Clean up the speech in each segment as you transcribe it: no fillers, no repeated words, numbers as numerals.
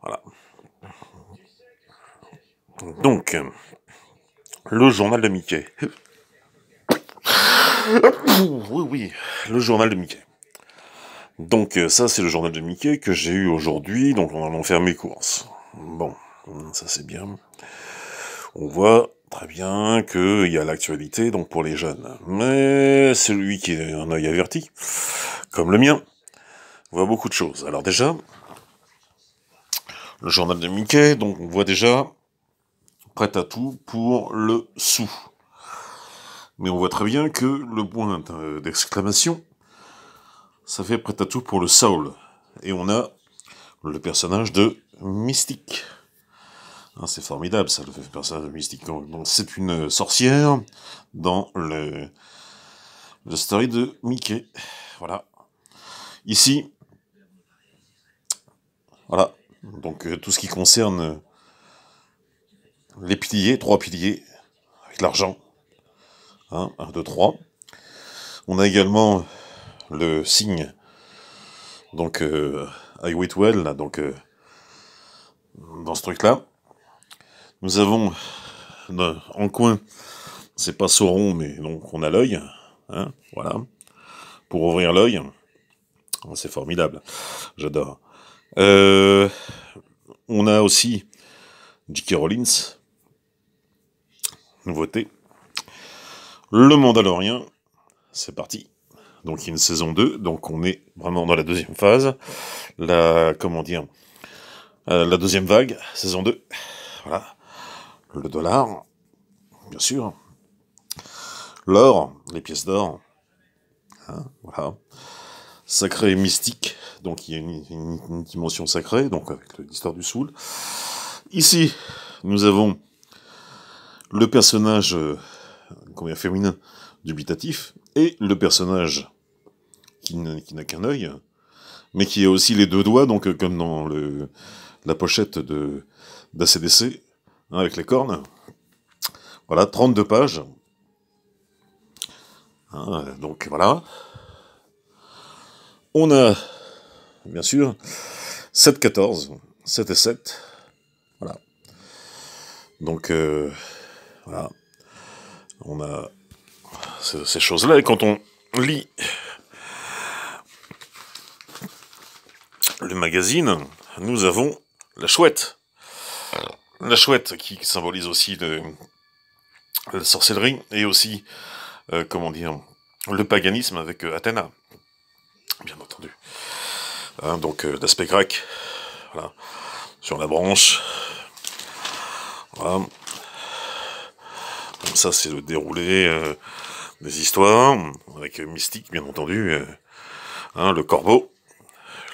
Voilà. Donc, le journal de Mickey. Oui, oui, le journal de Mickey. Donc ça, c'est le journal de Mickey que j'ai eu aujourd'hui, donc en allant faire mes courses. Bon, ça c'est bien. On voit très bien qu'il y a l'actualité, donc pour les jeunes. Mais celui qui a un œil averti, comme le mien, voit beaucoup de choses. Alors déjà, le journal de Mickey, donc on voit déjà prêt à tout pour le sou. Mais on voit très bien que le point d'exclamation, ça fait prêt à tout pour le soul. Et on a le personnage de Mystique. Hein, c'est formidable, ça, le personnage de Mystique. Donc, c'est une sorcière dans le story de Mickey. Voilà. Ici, voilà. Donc, tout ce qui concerne les piliers, 3 piliers, avec l'argent. 1, 2, 3. On a également le signe, donc, I Wait Well, là, donc, dans ce truc-là. Nous avons, en coin, c'est pas Sauron, mais donc on a l'œil, hein, voilà, pour ouvrir l'œil. Oh, c'est formidable, j'adore. On a aussi J.K. Rowling, nouveauté. Le Mandalorian, c'est parti. Donc il y a une saison 2, donc on est vraiment dans la deuxième phase. La deuxième vague, saison 2. Voilà. Le dollar, bien sûr. L'or, les pièces d'or. Hein, voilà. Sacré et mystique, donc il y a une dimension sacrée, donc avec l'histoire du Soul. Ici, nous avons le personnage féminin dubitatif et le personnage qui n'a qu'un œil, mais qui a aussi les 2 doigts, donc comme dans la pochette d'ACDC, hein, avec les cornes. Voilà, 32 pages. Hein, donc voilà. On a, bien sûr, 7-14, 7 et 7. Voilà. Donc, voilà. On a ces choses-là, et quand on lit le magazine, nous avons la chouette. La chouette qui symbolise aussi la sorcellerie, et aussi, le paganisme avec Athéna, bien entendu. Hein, donc, l'aspect grec, voilà, sur la branche. Voilà. Donc ça, c'est le déroulé des histoires, avec Mystique, bien entendu. Hein, le corbeau.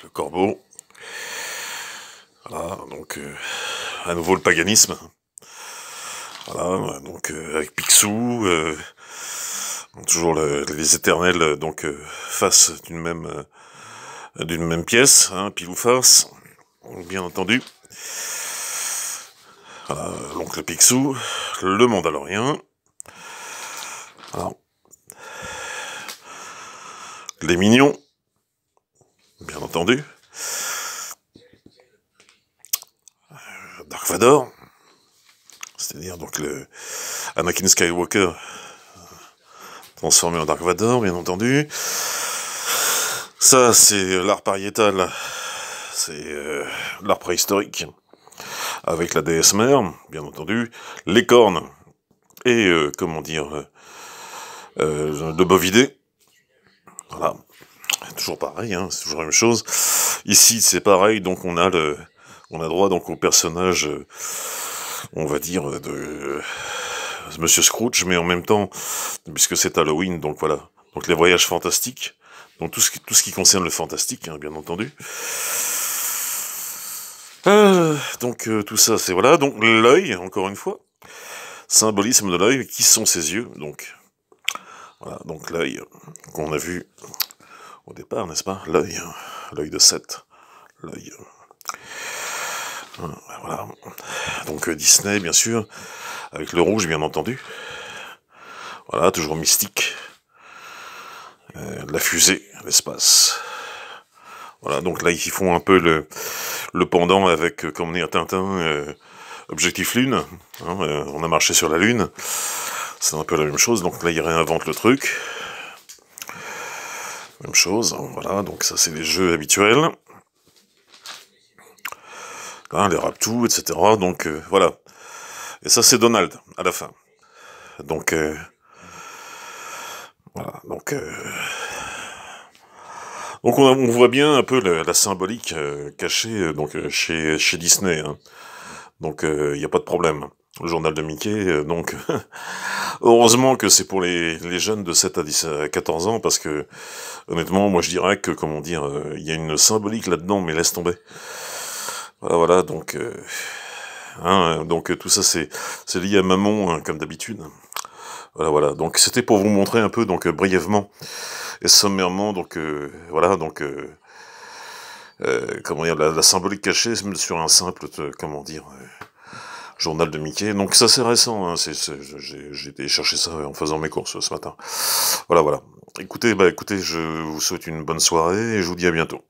Le corbeau. Voilà, donc, à nouveau le paganisme. Voilà, donc, avec Picsou, toujours les éternels, donc, face d'une même pièce, hein, pile ou face, bien entendu. Voilà, donc le Picsou, le Mandalorien. Voilà. Les mignons, bien entendu. Dark Vador, c'est-à-dire donc le Anakin Skywalker transformé en Dark Vador, bien entendu. Ça, c'est l'art pariétal, c'est l'art préhistorique, avec la déesse mère, bien entendu. Les cornes, et, le bovidé. Voilà. Toujours pareil, hein, c'est toujours la même chose. Ici, c'est pareil, donc on a droit donc au personnage, on va dire, de Monsieur Scrooge, mais en même temps, puisque c'est Halloween, donc voilà. Donc les voyages fantastiques, donc tout ce qui concerne le fantastique, hein, bien entendu. Donc tout ça, c'est voilà. Donc l'œil, encore une fois, symbolisme de l'œil, qui sont ses yeux, donc voilà. Donc l'œil qu'on a vu au départ, n'est-ce pas? L'œil de Seth, l'œil. Voilà. Donc Disney, bien sûr, avec le rouge, bien entendu. Voilà, toujours mystique. La fusée, l'espace. Voilà, donc là, ils font un peu le pendant avec, comme on dit à Tintin, Objectif Lune, hein, on a marché sur la Lune, c'est un peu la même chose, donc là il réinvente le truc, même chose, hein, voilà, donc ça c'est les jeux habituels, hein, les Raptous, etc., donc voilà, et ça c'est Donald, à la fin, donc voilà, donc on voit bien un peu la symbolique cachée chez Disney, hein. Donc il n'y a pas de problème. Le journal de Mickey, donc heureusement que c'est pour les jeunes de 7 à 14 ans, parce que honnêtement, moi je dirais que, comment dire, il y a une symbolique là-dedans, mais laisse tomber. Voilà, voilà, donc tout ça c'est lié à Mammon, hein, comme d'habitude. Voilà, voilà. Donc c'était pour vous montrer un peu, donc brièvement et sommairement, donc voilà, donc comment dire, la symbolique cachée sur un simple, comment dire, journal de Mickey. Donc ça c'est récent, hein, j'ai été chercher ça en faisant mes courses ce matin. Voilà, voilà. Écoutez, je vous souhaite une bonne soirée et je vous dis à bientôt.